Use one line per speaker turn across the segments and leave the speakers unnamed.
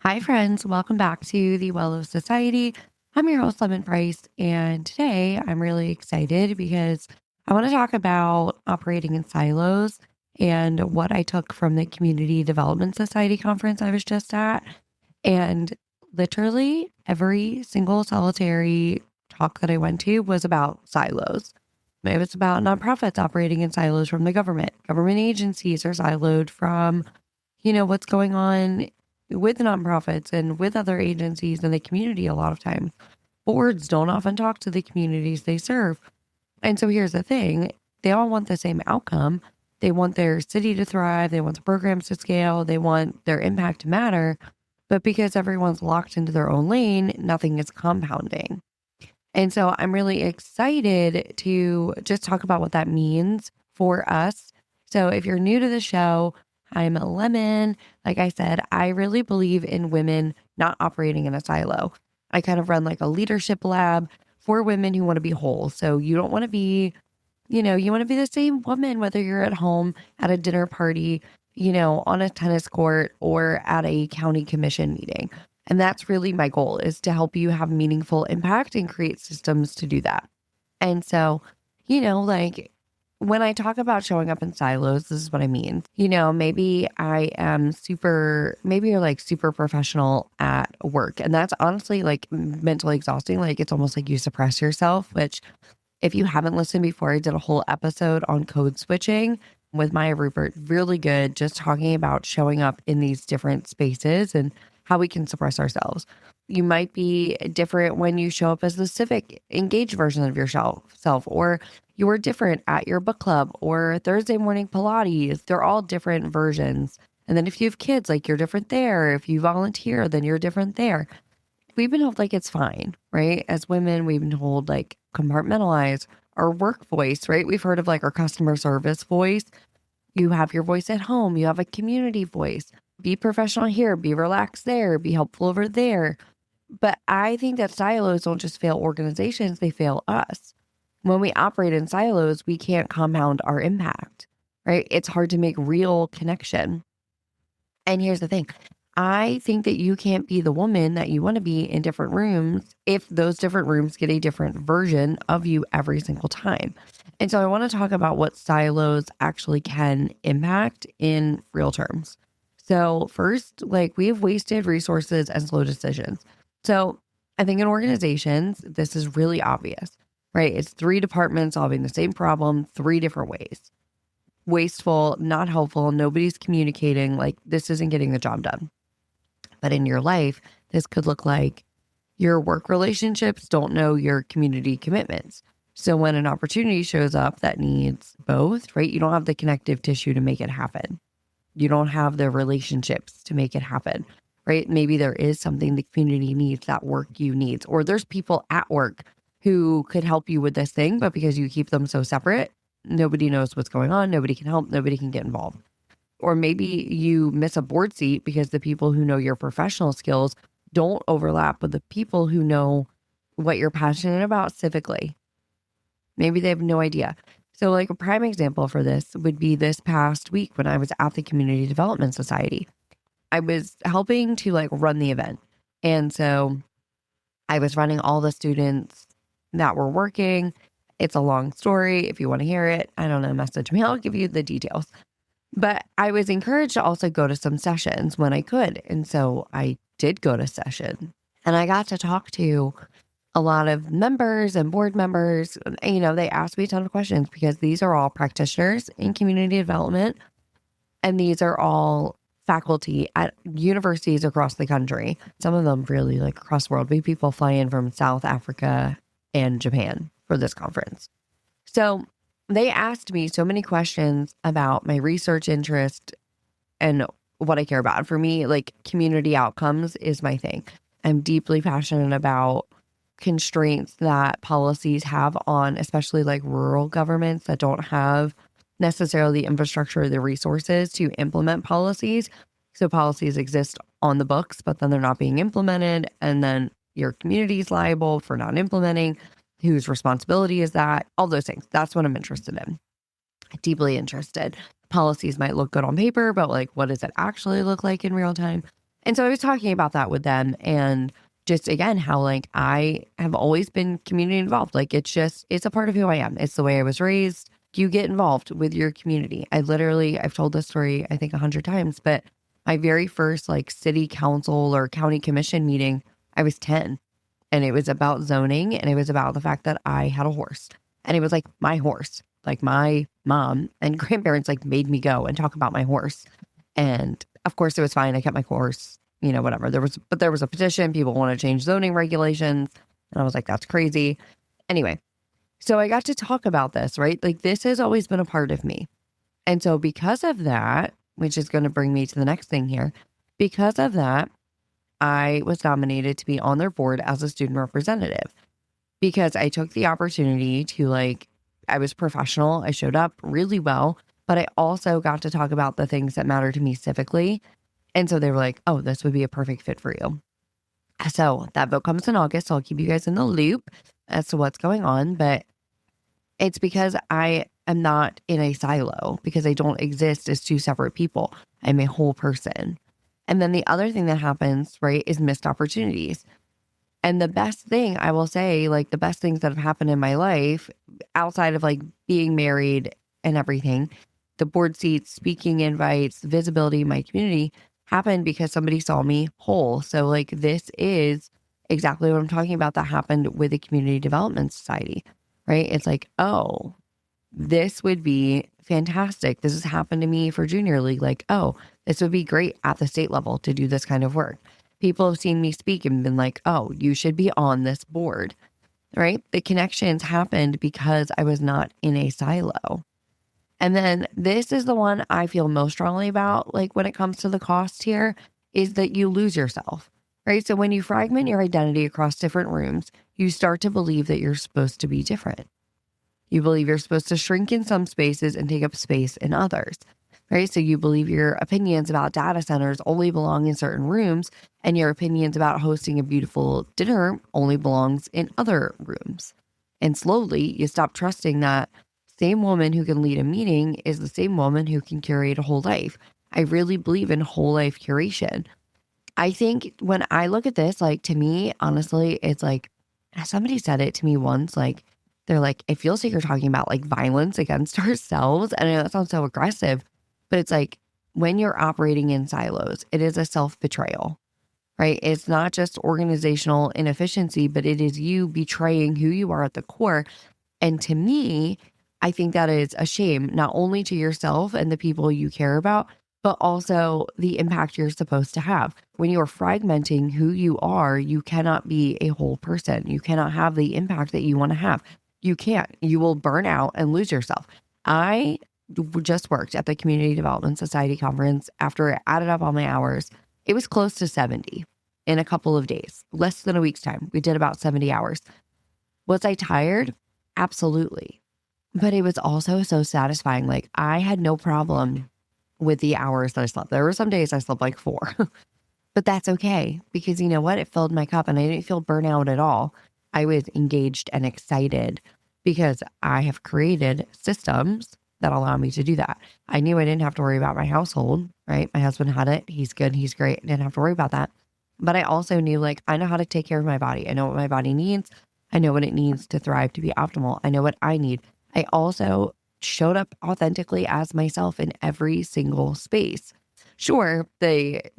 Hi, friends. Welcome back to the Well of Society. I'm your host, Lemon Price, and today I'm really excited because I want to talk about operating in silos and what I took from the Community Development Society conference I was just at. And literally every single solitary talk that I went to was about silos. It was about nonprofits operating in silos from the government. Government agencies are siloed from what's going on with nonprofits and with other agencies in the community a lot of times. Boards don't often talk to the communities they serve. And so here's the thing, they all want the same outcome. They want their city to thrive, they want the programs to scale, they want their impact to matter. But because everyone's locked into their own lane, nothing is compounding. And so I'm really excited to just talk about what that means for us. So if you're new to the show, I'm a Lemon. Like I said, I really believe in women not operating in a silo. I kind of run like a leadership lab for women who want to be whole. So you don't want to be, you want to be the same woman, whether you're at home, at a dinner party, on a tennis court, or at a county commission meeting. And that's really my goal, is to help you have meaningful impact and create systems to do that. And so, like when I talk about showing up in silos, this is what I mean. Maybe maybe you're like super professional at work. And that's honestly like mentally exhausting. Like it's almost like you suppress yourself, which if you haven't listened before, I did a whole episode on code switching with Maya Rupert. Really good, just talking about showing up in these different spaces and how we can suppress ourselves. You might be different when you show up as the civic engaged version of yourself, or you're different at your book club or Thursday morning Pilates. They're all different versions. And then if you have kids, like you're different there. If you volunteer, then you're different there. We've been told like it's fine, right? As women, we've been told like compartmentalize our work voice, right? We've heard of like our customer service voice. You have your voice at home, you have a community voice. Be professional here, be relaxed there, be helpful over there. But I think that silos don't just fail organizations, they fail us. When we operate in silos, we can't compound our impact, right? It's hard to make real connection. And here's the thing, I think that you can't be the woman that you want to be in different rooms if those different rooms get a different version of you every single time. And so I want to talk about what silos actually can impact in real terms. So first, like we have wasted resources and slow decisions. So I think in organizations, this is really obvious, right? It's three departments solving the same problem, three different ways. Wasteful, not helpful, nobody's communicating, like this isn't getting the job done. But in your life, this could look like your work relationships don't know your community commitments. So when an opportunity shows up that needs both, right? You don't have the connective tissue to make it happen. You don't have the relationships to make it happen, right? Maybe there is something the community needs that work you needs, or there's people at work who could help you with this thing, but because you keep them so separate, nobody knows what's going on. Nobody can help. Nobody can get involved. Or maybe you miss a board seat because the people who know your professional skills don't overlap with the people who know what you're passionate about civically. Maybe they have no idea. So like a prime example for this would be this past week when I was at the Community Development Society. I was helping to like run the event. And so I was running all the students that were working. It's a long story. If you want to hear it, I don't know, message me. I'll give you the details. But I was encouraged to also go to some sessions when I could. And so I did go to session and I got to talk to a lot of members and board members. They asked me a ton of questions because these are all practitioners in community development. And these are all faculty at universities across the country. Some of them really like across the world. We people fly in from South Africa and Japan for this conference. So they asked me so many questions about my research interest and what I care about. For me, like community outcomes is my thing. I'm deeply passionate about constraints that policies have on, especially like rural governments that don't have necessarily the infrastructure or the resources to implement policies. So policies exist on the books, but then they're not being implemented. And then your community is liable for not implementing. Whose responsibility is that? All those things. That's what I'm interested in. Deeply interested. Policies might look good on paper, but like, what does it actually look like in real time? And so I was talking about that with them, and just again, how like I have always been community involved. Like it's a part of who I am. It's the way I was raised. You get involved with your community. I've told this story, I think 100 times, but my very first like city council or county commission meeting, I was 10, and it was about zoning, and it was about the fact that I had a horse, and it was like my horse, like my mom and grandparents like made me go and talk about my horse. And of course it was fine. I kept my horse, whatever. There was a petition. People want to change zoning regulations. And I was like, that's crazy. Anyway, so I got to talk about this, right? Like this has always been a part of me. And so because of that, which is going to bring me to the next thing here, because of that, I was nominated to be on their board as a student representative because I took the opportunity to I was professional. I showed up really well, but I also got to talk about the things that matter to me civically. And so they were like, oh, this would be a perfect fit for you. So that vote comes in August. So I'll keep you guys in the loop as to what's going on. But it's because I am not in a silo, because I don't exist as two separate people. I'm a whole person. And then the other thing that happens, right, is missed opportunities. And the best thing I will say, like the best things that have happened in my life outside of like being married and everything, the board seats, speaking invites, visibility in my community happened because somebody saw me whole. So like this is exactly what I'm talking about that happened with the Community Development Society, right? It's like, oh, this would be fantastic. This has happened to me for junior league. Like, oh, this would be great at the state level to do this kind of work. People have seen me speak and been like, oh, you should be on this board, right? The connections happened because I was not in a silo. And then this is the one I feel most strongly about, like when it comes to the cost here, is that you lose yourself, right? So when you fragment your identity across different rooms, you start to believe that you're supposed to be different. You believe you're supposed to shrink in some spaces and take up space in others, right? So you believe your opinions about data centers only belong in certain rooms, and your opinions about hosting a beautiful dinner only belongs in other rooms. And slowly you stop trusting that same woman who can lead a meeting is the same woman who can curate a whole life. I really believe in whole life curation. I think when I look at this, like to me, honestly, it's like somebody said it to me once, like they're like, it feels like you're talking about like violence against ourselves. And I know that sounds so aggressive, but it's like when you're operating in silos, it is a self-betrayal, right? It's not just organizational inefficiency, but it is you betraying who you are at the core. And to me, I think that is a shame, not only to yourself and the people you care about, but also the impact you're supposed to have. When you're fragmenting who you are, you cannot be a whole person. You cannot have the impact that you want to have. You can't. You will burn out and lose yourself. I just worked at the Community Development Society conference. After I added up all my hours, it was close to 70 in a couple of days, less than a week's time. We did about 70 hours. Was I tired? Absolutely. But it was also so satisfying. Like I had no problem with the hours that I slept. There were some days I slept like 4, but that's okay because you know what? It filled my cup and I didn't feel burnout at all. I was engaged and excited because I have created systems that allow me to do that. I knew I didn't have to worry about my household, right? My husband had it. He's good. He's great. I didn't have to worry about that. But I also knew like, I know how to take care of my body. I know what my body needs. I know what it needs to thrive, to be optimal. I know what I need. I also showed up authentically as myself in every single space. Sure,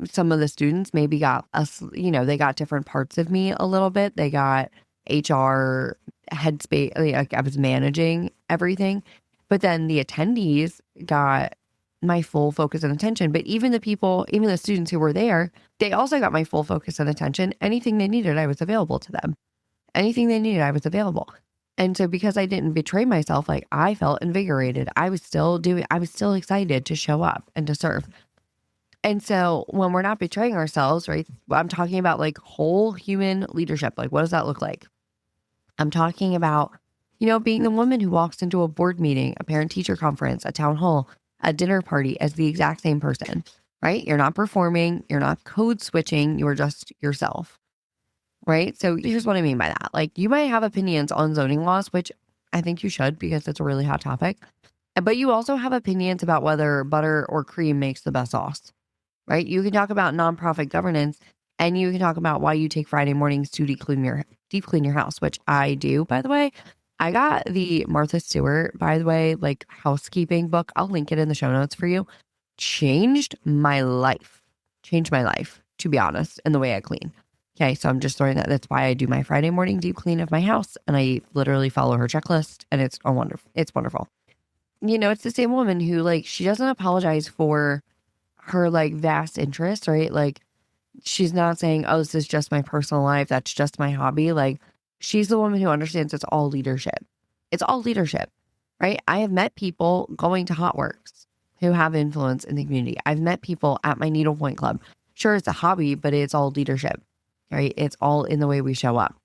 some of the students maybe got us, they got different parts of me a little bit. They got HR headspace, like I was managing everything. But then the attendees got my full focus and attention. But even the students who were there, they also got my full focus and attention. Anything they needed, I was available to them. Anything they needed, I was available. And so because I didn't betray myself, like I felt invigorated. I was still excited to show up and to serve. And so when we're not betraying ourselves, right, I'm talking about like whole human leadership. Like, what does that look like? I'm talking about, being the woman who walks into a board meeting, a parent teacher conference, a town hall, a dinner party as the exact same person, right? You're not performing. You're not code switching. You're just yourself. Right. So here's what I mean by that. Like you might have opinions on zoning laws, which I think you should because it's a really hot topic. But you also have opinions about whether butter or cream makes the best sauce. right? You can talk about nonprofit governance, and you can talk about why you take Friday mornings to deep clean your house, which I do, by the way. I got the Martha Stewart, by the way, like housekeeping book. I'll link it in the show notes for you. Changed my life. Changed my life, to be honest, in the way I clean. Okay, so I'm just throwing that. That's why I do my Friday morning deep clean of my house, and I literally follow her checklist, and it's wonderful. It's wonderful. It's the same woman who, like, she doesn't apologize for her like vast interests, right? Like, she's not saying, oh, this is just my personal life. That's just my hobby. Like, she's the woman who understands it's all leadership. It's all leadership, right? I have met people going to Hot Works who have influence in the community. I've met people at my needlepoint club. Sure, it's a hobby, but it's all leadership, right? It's all in the way we show up,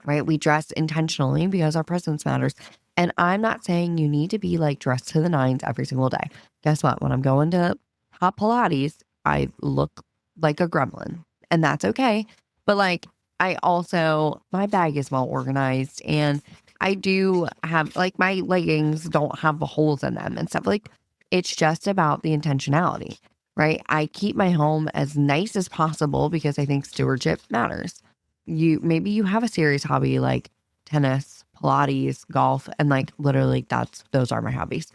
right? We dress intentionally because our presence matters. And I'm not saying you need to be like dressed to the nines every single day. Guess what? When I'm going to hot Pilates, I look like a gremlin, and that's okay. But like, my bag is well organized, and I do have like my leggings don't have the holes in them and stuff. Like, it's just about the intentionality, right? I keep my home as nice as possible because I think stewardship matters. Maybe you have a serious hobby like tennis, Pilates, golf, and like literally those are my hobbies.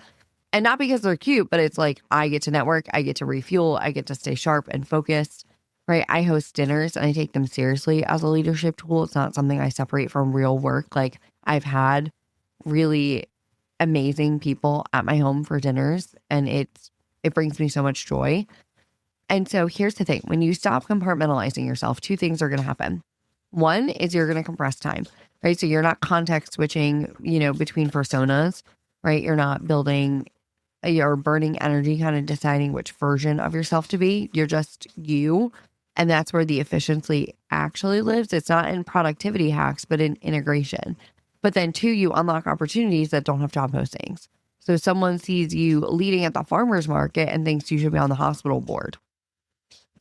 And not because they're cute, but it's like I get to network, I get to refuel, I get to stay sharp and focused, right? I host dinners and I take them seriously as a leadership tool. It's not something I separate from real work. Like, I've had really amazing people at my home for dinners, and it brings me so much joy. And so here's the thing. When you stop compartmentalizing yourself, two things are going to happen. One is you're going to compress time, right? So you're not context switching, between personas, right? You're not you're burning energy, kind of deciding which version of yourself to be. You're just you. And that's where the efficiency actually lives. It's not in productivity hacks, but in integration. But then two, you unlock opportunities that don't have job postings. So someone sees you leading at the farmer's market and thinks you should be on the hospital board.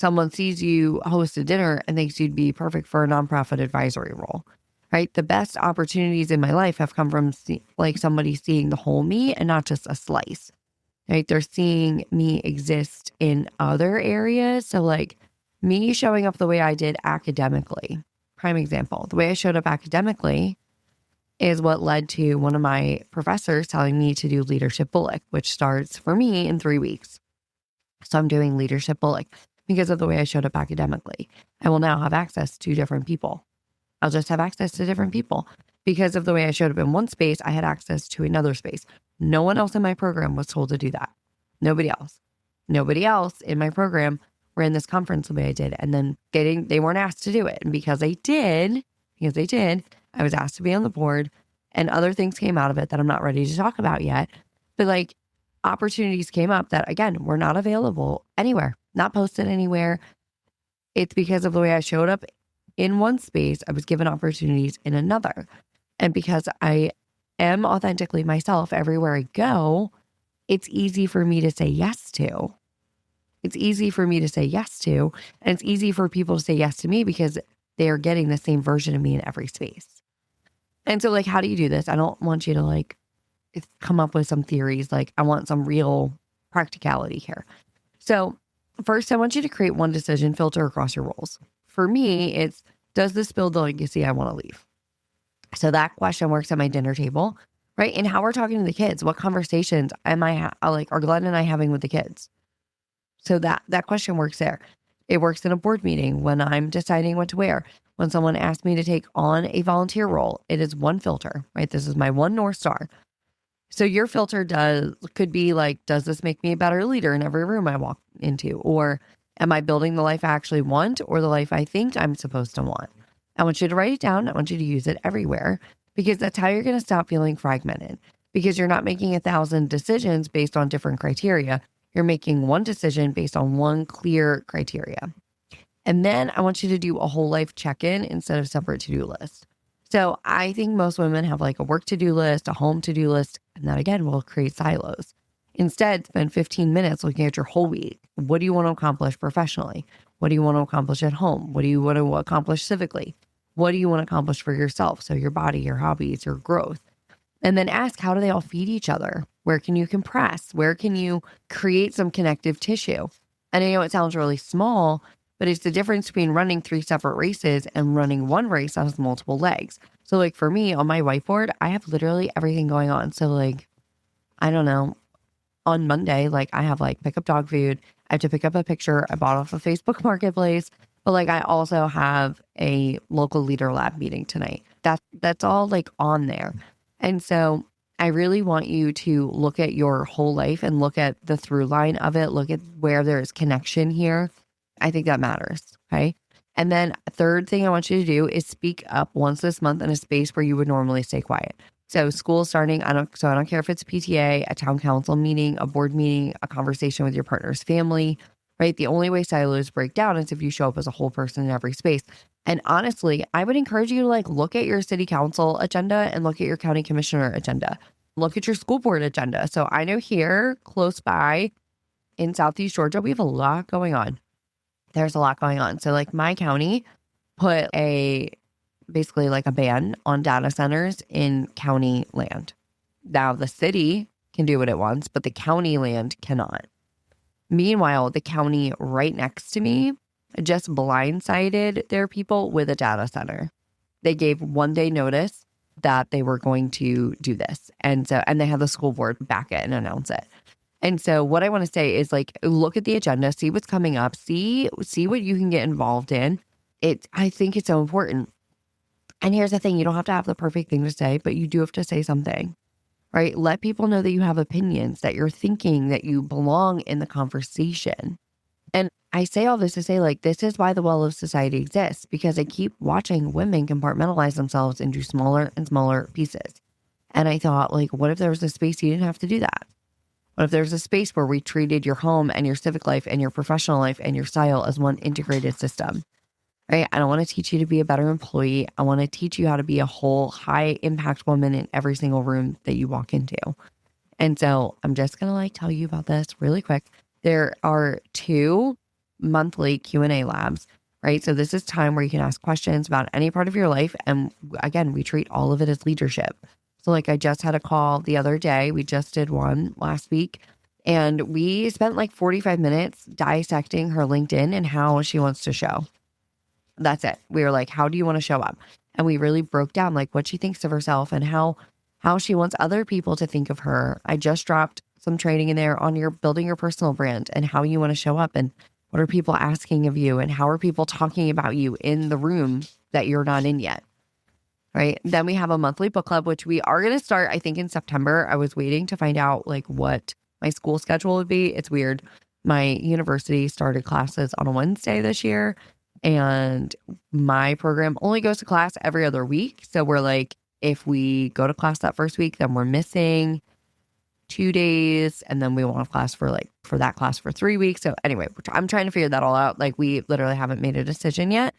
Someone sees you host a dinner and thinks you'd be perfect for a nonprofit advisory role, right? The best opportunities in my life have come from somebody seeing the whole me and not just a slice, right? They're seeing me exist in other areas. So like me showing up the way I did academically, prime example, the way I showed up academically is what led to one of my professors telling me to do leadership bullet, which starts for me in 3 weeks. So I'm doing leadership bullet because of the way I showed up academically. I will now have access to different people. I'll just have access to different people. Because of the way I showed up in one space, I had access to another space. No one else in my program was told to do that. Nobody else. Nobody else in my program ran this conference the way I did. And then they weren't asked to do it. And because they did, I was asked to be on the board, and other things came out of it that I'm not ready to talk about yet. But like, opportunities came up that, again, were not available anywhere, not posted anywhere. It's because of the way I showed up in one space, I was given opportunities in another. And because I am authentically myself everywhere I go, it's easy for me to say yes to. It's easy for me to say yes to. And it's easy for people to say yes to me because they are getting the same version of me in every space. And so like, how do you do this? I don't want you to like come up with some theories. Like, I want some real practicality here. So first, I want you to create one decision filter across your roles. For me, it's, does this build the legacy I want to leave? So that question works at my dinner table, right? And how we're talking to the kids. What conversations are Glenn and I having with the kids? So that question works there. It works in a board meeting when I'm deciding what to wear. When someone asks me to take on a volunteer role, it is one filter, right? This is my one North Star. So your filter could be like, does this make me a better leader in every room I walk into? Or am I building the life I actually want or the life I think I'm supposed to want? I want you to write it down. I want you to use it everywhere because that's how you're going to stop feeling fragmented, because you're not making 1,000 decisions based on different criteria. You're making one decision based on one clear criteria. And then I want you to do a whole life check-in instead of separate to-do list. So I think most women have like a work to-do list, a home to-do list, and that again will create silos. Instead, spend 15 minutes looking at your whole week. What do you want to accomplish professionally? What do you want to accomplish at home? What do you want to accomplish civically? What do you want to accomplish for yourself? So your body, your hobbies, your growth. And then ask, how do they all feed each other? Where can you compress? Where can you create some connective tissue? And I know it sounds really small, but it's the difference between running 3 separate races and running one race that has multiple legs. So like for me on my whiteboard, I have literally everything going on. So like, I don't know, on Monday, like I have like pick up dog food. I have to pick up a picture I bought off of Facebook Marketplace. But like I also have a local leader lab meeting tonight. That's all like on there. And so I really want you to look at your whole life and look at the through line of it, look at where there's connection here. I think that matters. Okay. And then third thing I want you to do is speak up once this month in a space where you would normally stay quiet. So school starting, I don't care if it's a PTA, a town council meeting, a board meeting, a conversation with your partner's family, right? The only way silos break down is if you show up as a whole person in every space. And honestly, I would encourage you to like look at your city council agenda and look at your county commissioner agenda. Look at your school board agenda. So I know here close by in Southeast Georgia, we have a lot going on. There's a lot going on. So like my county put basically like a ban on data centers in county land. Now the city can do what it wants, but the county land cannot. Meanwhile, the county right next to me just blindsided their people with a data center. They gave 1 day notice that they were going to do this. And they had the school board back it and announce it. And so what I want to say is like, look at the agenda, see what's coming up, see what you can get involved in. I think it's so important. And here's the thing, you don't have to have the perfect thing to say, but you do have to say something, right? Let people know that you have opinions, that you're thinking, that you belong in the conversation. And I say all this to say like, this is why the well of society exists, because I keep watching women compartmentalize themselves into smaller and smaller pieces. And I thought like, what if there was a space you didn't have to do that? What if there's a space where we treated your home and your civic life and your professional life and your style as one integrated system, right? I don't want to teach you to be a better employee. I want to teach you how to be a whole high impact woman in every single room that you walk into. And so I'm just going to like tell you about this really quick. There are 2 monthly Q&A labs, right? So this is time where you can ask questions about any part of your life. And again, we treat all of it as leadership. So like I just had a call the other day. We just did one last week. And we spent like 45 minutes dissecting her LinkedIn and how she wants to show. That's it. We were like, how do you want to show up? And we really broke down like what she thinks of herself and how she wants other people to think of her. I just dropped some training in there on your building your personal brand and how you want to show up and what are people asking of you and how are people talking about you in the room that you're not in yet. Right. Then we have a monthly book club, which we are going to start, I think, in September. I was waiting to find out like what my school schedule would be. It's weird. My university started classes on a Wednesday this year, and my program only goes to class every other week. So we're like, if we go to class that first week, then we're missing 2 days. And then we won't have class for that class for 3 weeks. So anyway, I'm trying to figure that all out. Like we literally haven't made a decision yet.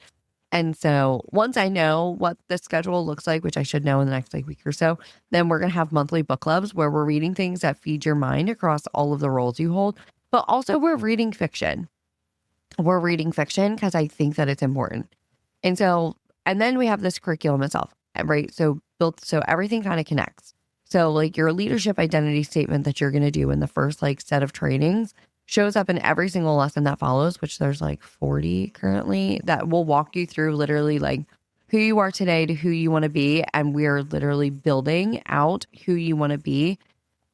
And so once I know what the schedule looks like, which I should know in the next week or so, then we're going to have monthly book clubs where we're reading things that feed your mind across all of the roles you hold. But also we're reading fiction. We're reading fiction because I think that it's important. And then we have this curriculum itself, right? So everything kind of connects. So like your leadership identity statement that you're going to do in the first set of trainings shows up in every single lesson that follows, which there's 40 currently, that will walk you through literally who you are today to who you want to be. And we're literally building out who you want to be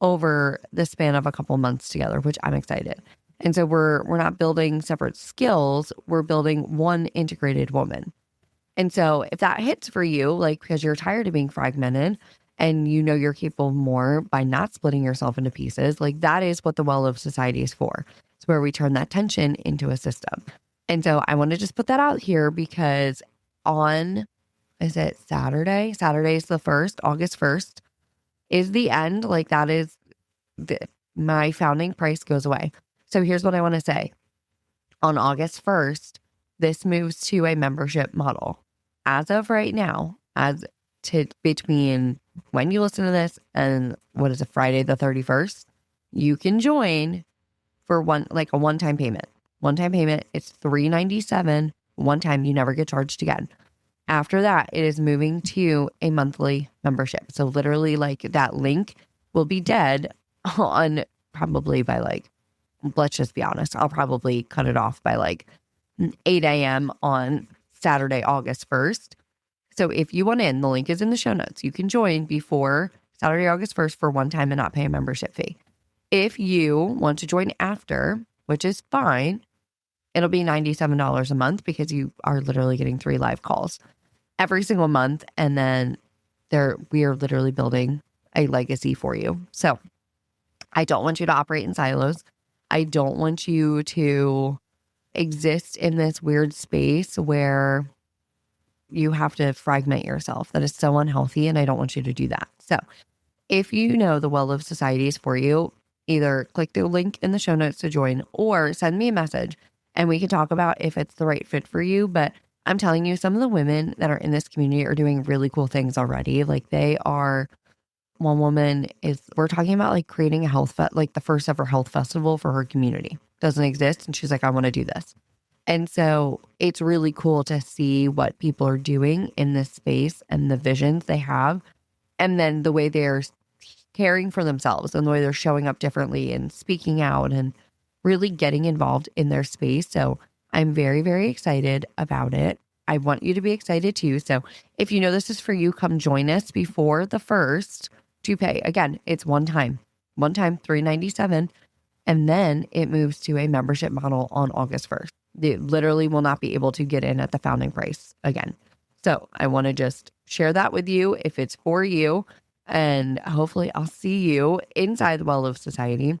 over the span of a couple months together, which I'm excited. And so we're not building separate skills, we're building one integrated woman. And so if that hits for you, because you're tired of being fragmented and you know you're capable of more by not splitting yourself into pieces, that is what the well of society is for. It's where we turn that tension into a system. And so I want to just put that out here because is it Saturday? Saturday is the 1st, August 1st is the end. That is my founding price goes away. So here's what I want to say. On August 1st, this moves to a membership model. As of right now, between when you listen to this and Friday the 31st, you can join for a one-time payment. One-time payment, it's $397. One time, you never get charged again. After that, it is moving to a monthly membership. So literally that link will be dead on probably by let's just be honest, I'll probably cut it off by like 8 a.m. on Saturday, August 1st. So if you want in, the link is in the show notes. You can join before Saturday, August 1st for one time and not pay a membership fee. If you want to join after, which is fine, it'll be $97 a month because you are literally getting 3 live calls every single month. And then we are literally building a legacy for you. So I don't want you to operate in silos. I don't want you to exist in this weird space where you have to fragment yourself. That is so unhealthy, and I don't want you to do that. So if you know the Well Lived Society is for you, either click the link in the show notes to join or send me a message and we can talk about if it's the right fit for you. But I'm telling you, some of the women that are in this community are doing really cool things already. Like one woman we're talking about like creating a like the first ever health festival for her community. Doesn't exist. And she's like, I want to do this. And so it's really cool to see what people are doing in this space and the visions they have. And then the way they're caring for themselves and the way they're showing up differently and speaking out and really getting involved in their space. So I'm very, very excited about it. I want you to be excited too. So if you know this is for you, come join us before the 1st to pay. Again, it's one time $397. And then it moves to a membership model on August 1st. They literally will not be able to get in at the founding price again. So I want to just share that with you if it's for you. And hopefully I'll see you inside the Well Lived Society.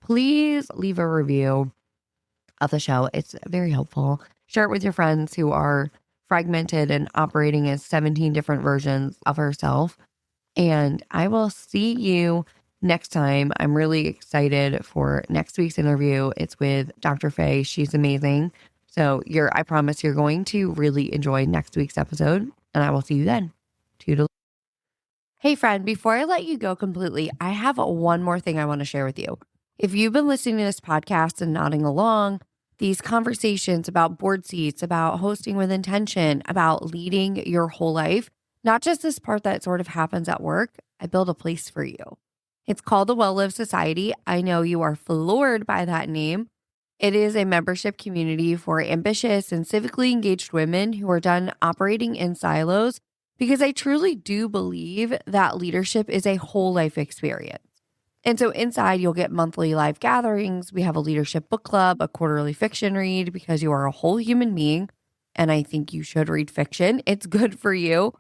Please leave a review of the show. It's very helpful. Share it with your friends who are fragmented and operating as 17 different versions of herself. And I will see you next time. I'm really excited for next week's interview. It's with Dr. Faye. She's amazing. So I promise you're going to really enjoy next week's episode, and I will see you then. Toodle. Hey friend, before I let you go completely, I have one more thing I want to share with you. If you've been listening to this podcast and nodding along, these conversations about board seats, about hosting with intention, about leading your whole life, not just this part that sort of happens at work, I build a place for you. It's called the Well Lived Society. I know you are floored by that name. It is a membership community for ambitious and civically engaged women who are done operating in silos, because I truly do believe that leadership is a whole life experience. And so inside, you'll get monthly live gatherings. We have a leadership book club, a quarterly fiction read, because you are a whole human being, and I think you should read fiction. It's good for you.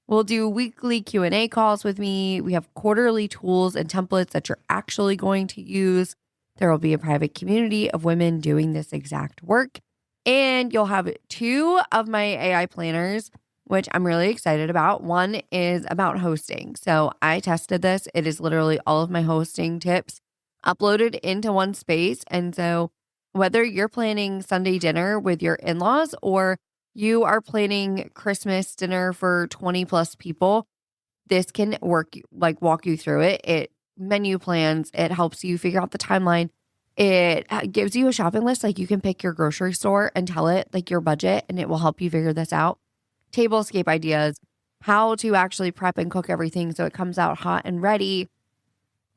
We'll do weekly Q&A calls with me. We have quarterly tools and templates that you're actually going to use. There will be a private community of women doing this exact work. And you'll have 2 of my AI planners, which I'm really excited about. One is about hosting. So I tested this. It is literally all of my hosting tips uploaded into one space. And so whether you're planning Sunday dinner with your in-laws or you are planning Christmas dinner for 20 plus people, this can walk you through it. It menu plans. It helps you figure out the timeline. It gives you a shopping list. Like you can pick your grocery store and tell it like your budget, and it will help you figure this out. Tablescape ideas, how to actually prep and cook everything so it comes out hot and ready.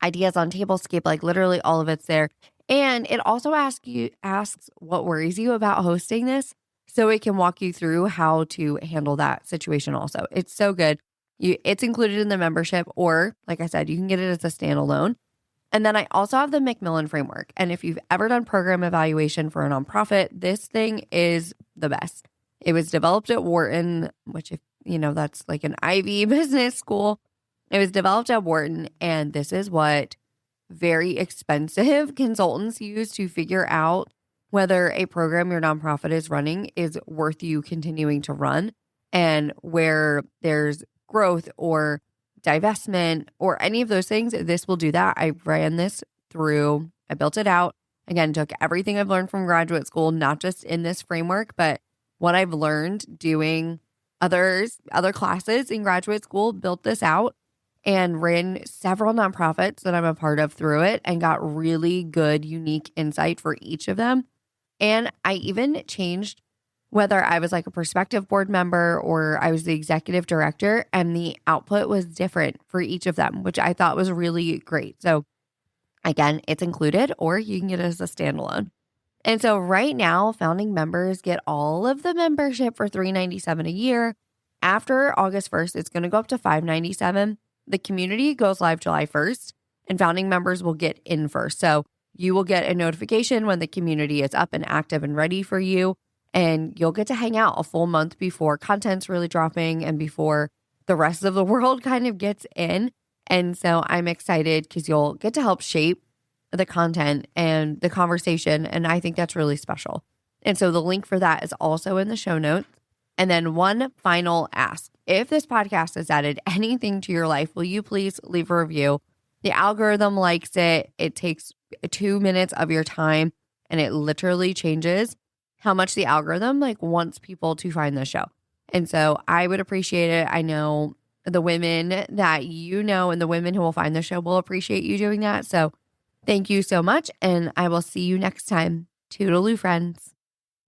Ideas on Tablescape, like literally all of it's there. And it also asks what worries you about hosting this, so it can walk you through how to handle that situation also. It's so good. It's included in the membership, or like I said, you can get it as a standalone. And then I also have the Macmillan framework. And if you've ever done program evaluation for a nonprofit, this thing is the best. It was developed at Wharton, which, if you know, that's like an Ivy business school. It was developed at Wharton, and this is what very expensive consultants use to figure out whether a program your nonprofit is running is worth you continuing to run, and where there's growth or divestment or any of those things. This will do that. I ran this through, I built it out. Again, took everything I've learned from graduate school, not just in this framework, but what I've learned doing other classes in graduate school, built this out and ran several nonprofits that I'm a part of through it and got really good, unique insight for each of them. And I even changed whether I was like a prospective board member or I was the executive director, and the output was different for each of them, which I thought was really great. So Again, it's included, or you can get it as a standalone. And so right now, founding members get all of the membership for $397 a year. After August 1st, it's going to go up to $597. The community goes live July 1st, and founding members will get in first. So you will get a notification when the community is up and active and ready for you, and you'll get to hang out a full month before content's really dropping and before the rest of the world kind of gets in. And so I'm excited because you'll get to help shape the content and the conversation. And I think that's really special. And so the link for that is also in the show notes. And then one final ask. If this podcast has added anything to your life, will you please leave a review? The algorithm likes it. It takes 2 minutes of your time, and it literally changes how much the algorithm wants people to find the show. And so I would appreciate it. I know the women that you know and the women who will find the show will appreciate you doing that. So thank you so much, and I will see you next time. Toodaloo, friends.